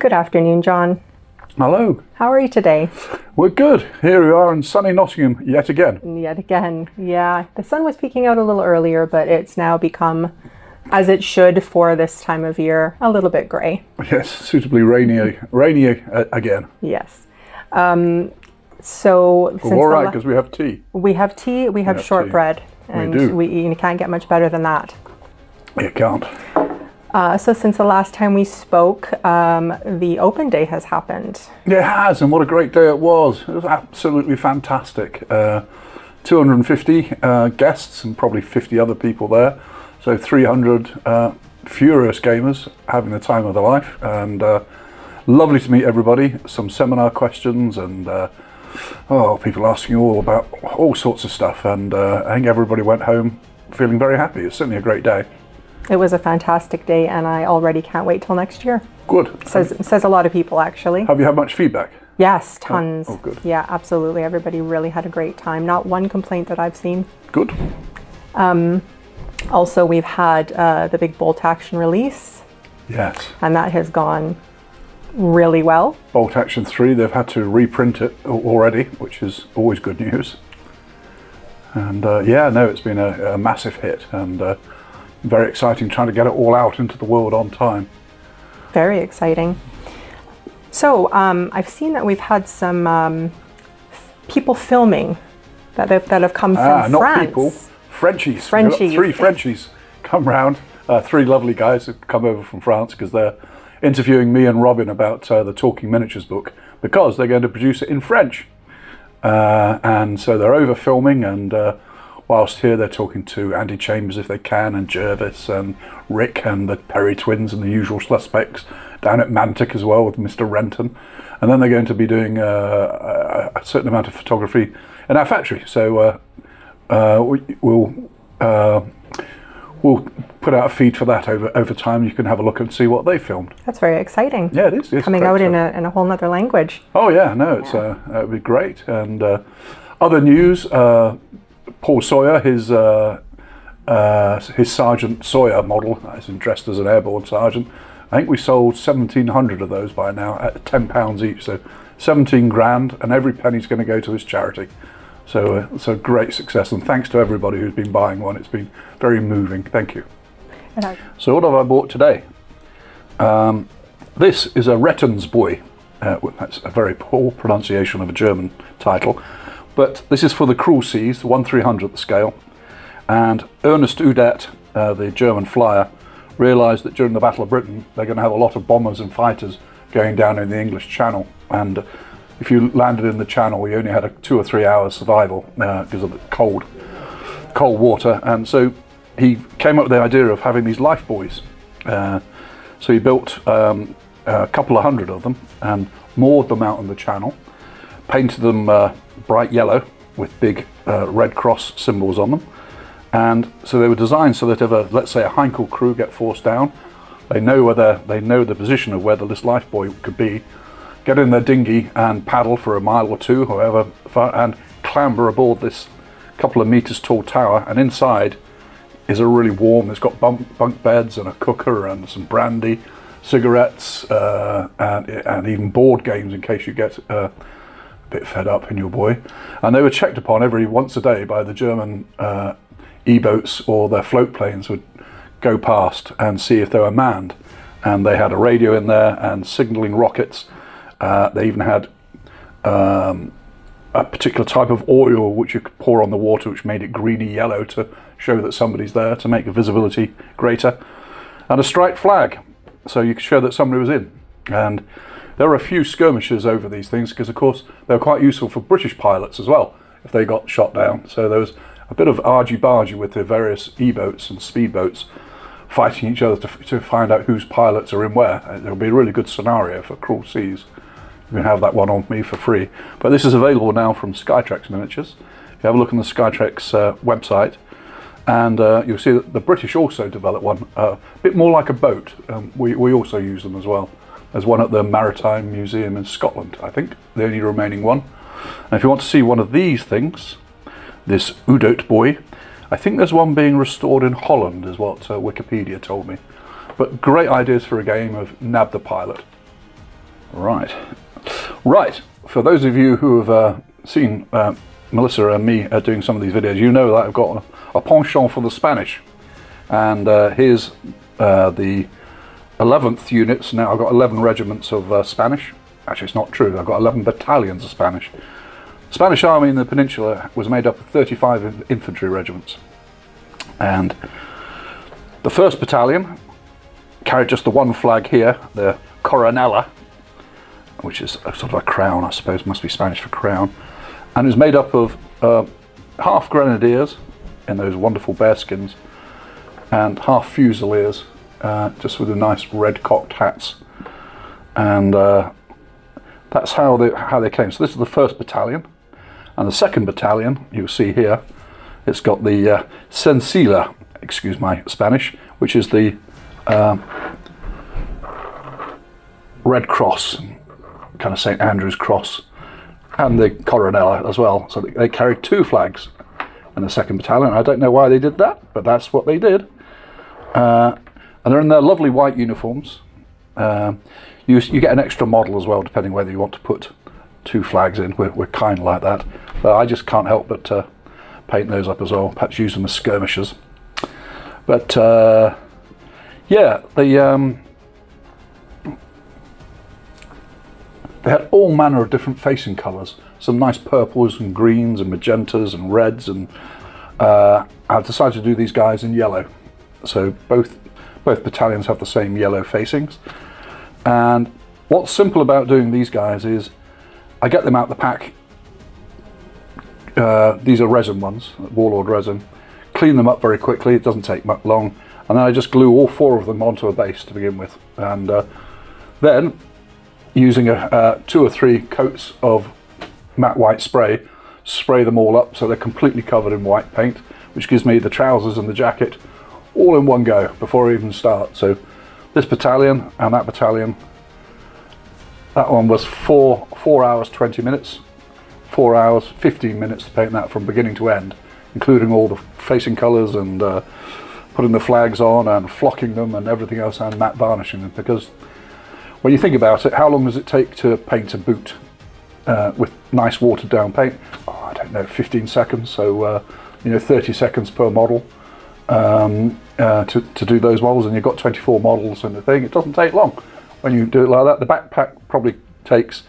Good afternoon, John. Hello. How are you today? We're good. Here we are in sunny Nottingham yet again. Yet again, yeah. The sun was peeking out a little earlier, but it's now become, as it should for this time of year, a little bit grey. Yes, suitably rainy again. Yes. So We're all right because we have tea. We have tea, we have shortbread, and you can't get much better than that. You can't. So since the last time we spoke, the open day has happened. Yeah, it has, and what a great day it was. It was absolutely fantastic. 250 guests and probably 50 other people there. So 300 furious gamers having the time of their life, and lovely to meet everybody. Some seminar questions and people asking all about all sorts of stuff, and I think everybody went home feeling very happy. It's certainly a great day. It was a fantastic day, and I already can't wait till next year. Good. Says a lot of people, actually. Have you had much feedback? Yes, tons. Oh, good. Yeah, absolutely. Everybody really had a great time. Not one complaint that I've seen. Good. Also, we've had the big bolt action release. Yes. And that has gone really well. Bolt Action 3, they've had to reprint it already, which is always good news. And yeah, no, it's been a massive hit, and very exciting trying to get it all out into the world on time. Very exciting. So I've seen that we've had some people filming that have come from not France. People, Frenchies. Frenchies. We've got 3 Frenchies come round. 3 lovely guys who've come over from France because they're interviewing me and Robin about the Talking Miniatures book, because they're going to produce it in French. And so they're over filming, and whilst here they're talking to Andy Chambers if they can, and Jervis and Rick and the Perry twins and the usual suspects down at Mantic as well with Mr. Renton. And then they're going to be doing a certain amount of photography in our factory. So we'll put out a feed for that over time. You can have a look and see what they filmed. That's very exciting. Yeah, it is. It's coming out in a whole nother language. Oh yeah, no, it's it would be great. And other news. Paul Sawyer, his Sergeant Sawyer model, is dressed as an airborne sergeant. I think we sold 1,700 of those by now at £10 each, so 17 grand, and every penny's going to go to his charity. So it's a great success, and thanks to everybody who's been buying one. It's been very moving. Thank you. So what have I bought today? This is a Rettensbuoy. That's a very poor pronunciation of a German title. But this is for the cruel seas, 1/300th scale. And Ernest Udet, the German flyer, realised that during the Battle of Britain, they're going to have a lot of bombers and fighters going down in the English Channel. And if you landed in the Channel, you only had a 2 or 3 hours survival because of the cold water. And so he came up with the idea of having these life buoys. So he built a couple of hundred of them and moored them out in the Channel, painted them bright yellow with big Red Cross symbols on them. And so they were designed so that if let's say a Heinkel crew get forced down, they know the position of where this life buoy could be, get in their dinghy and paddle for a mile or two, however far, and clamber aboard this couple of meters tall tower. And inside is a really warm, it's got bunk beds and a cooker and some brandy, cigarettes, and even board games in case you get a bit fed up in your buoy. And they were checked upon once a day by the German E-boats, or their float planes would go past and see if they were manned. And they had a radio in there and signalling rockets. They even had a particular type of oil which you could pour on the water, which made it greeny yellow to show that somebody's there, to make the visibility greater. And a striped flag, so you could show that somebody was in. And there were a few skirmishes over these things because, of course, they were quite useful for British pilots as well if they got shot down. So there was a bit of argy-bargy with the various E-boats and speedboats fighting each other to find out whose pilots are in where. It'll be a really good scenario for cruel seas. You can have that one on me for free. But this is available now from Skytrax Miniatures. If you have a look on the Skytrax website, and you'll see that the British also developed one, a bit more like a boat. We also use them as well. There's one at the Maritime Museum in Scotland, I think, the only remaining one. And if you want to see one of these things, this Udet buoy, I think there's one being restored in Holland, is what Wikipedia told me. But great ideas for a game of Nab the Pilot. Right. Right. For those of you who have seen Melissa and me doing some of these videos, you know that I've got a penchant for the Spanish. And here's the 11th units. Now I've got 11 regiments of Spanish. Actually, it's not true. I've got 11 battalions of Spanish. The Spanish army in the peninsula was made up of 35 infantry regiments. And the 1st battalion carried just the one flag here, the Coronela, which is a sort of a crown, I suppose, must be Spanish for crown, and is made up of half grenadiers in those wonderful bearskins and half fusiliers, just with the nice red cocked hats. And that's how they came. So this is the 1st battalion, and the 2nd battalion, you'll see here, it's got the Cencila, excuse my Spanish, which is the Red Cross, kind of St. Andrew's Cross, and the Coronella as well. So they carried 2 flags in the 2nd battalion. I don't know why they did that, but that's what they did. And they're in their lovely white uniforms. You get an extra model as well, depending whether you want to put 2 flags in. We're kind of like that. But I just can't help but paint those up as well, perhaps use them as skirmishers. But yeah, they had all manner of different facing colours, some nice purples and greens and magentas and reds, and I've decided to do these guys in yellow. So both battalions have the same yellow facings. And what's simple about doing these guys is I get them out the pack. These are resin ones, Warlord resin. Clean them up very quickly, it doesn't take much long, and then I just glue all 4 of them onto a base to begin with. And then, using 2 or 3 coats of matte white spray them all up so they're completely covered in white paint, which gives me the trousers and the jacket all in one go before I even start. So this battalion and that battalion, that one was 4 hours 20 minutes, 4 hours 15 minutes to paint that from beginning to end, including all the facing colours and putting the flags on and flocking them and everything else, and matte varnishing them. Because when you think about it, how long does it take to paint a boot with nice watered down paint? Oh, I don't know, 15 seconds. So you know, 30 seconds per model to do those models, and you've got 24 models in the thing. It doesn't take long when you do it like that. The backpack probably takes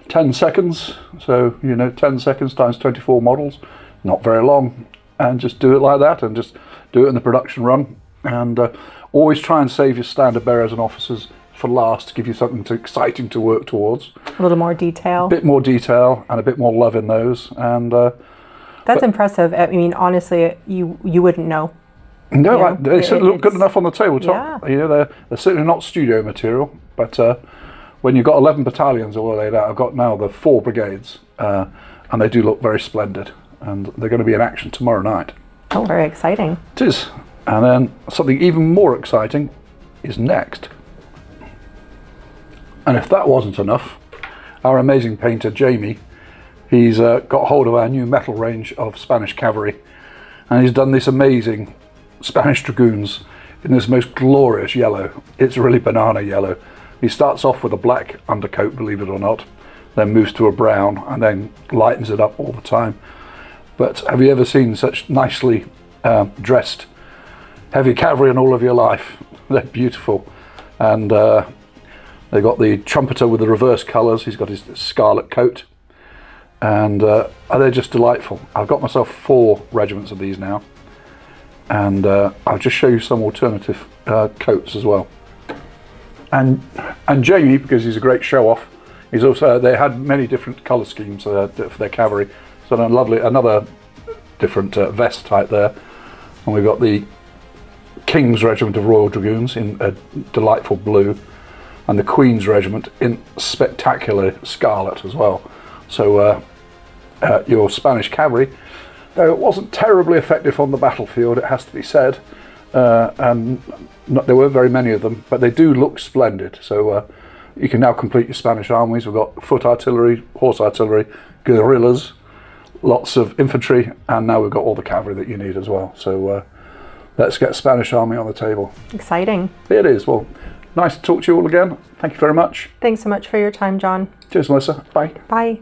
10 seconds. So, you know, 10 seconds times 24 models, not very long. And just do it like that, and just do it in the production run. And always try and save your standard bearers and officers for last, to give you something exciting to work towards. A little more detail. A bit more detail and a bit more love in those. And that's impressive. I mean, honestly, you wouldn't know. No, they certainly look good enough on the tabletop. Yeah. You know, they're certainly not studio material, but when you've got 11 battalions all laid out, I've got now the 4 brigades, and they do look very splendid. And they're going to be in action tomorrow night. Oh, very exciting. It is. And then something even more exciting is next. And if that wasn't enough, our amazing painter Jamie, he's got hold of our new metal range of Spanish cavalry, and he's done this amazing Spanish dragoons in this most glorious yellow. It's really banana yellow. He starts off with a black undercoat, believe it or not, then moves to a brown, and then lightens it up all the time. But have you ever seen such nicely dressed heavy cavalry in all of your life? They're beautiful. And they've got the trumpeter with the reverse colours. He's got his scarlet coat. And they're just delightful. I've got myself 4 regiments of these now. And I'll just show you some alternative coats as well. And Jamie, because he's a great show-off, he's also, they had many different colour schemes for their cavalry. So another different vest type there. And we've got the King's Regiment of Royal Dragoons in a delightful blue, and the Queen's Regiment in spectacular scarlet as well. So your Spanish cavalry, though it wasn't terribly effective on the battlefield, it has to be said, and there weren't very many of them, but they do look splendid. So you can now complete your Spanish armies. We've got foot artillery, horse artillery, guerrillas, lots of infantry, and now we've got all the cavalry that you need as well. So let's get Spanish army on the table. Exciting. It is. Well, Nice to talk to you all again. Thank you very much. Thanks so much for your time, John. Cheers, Melissa. Bye. Bye.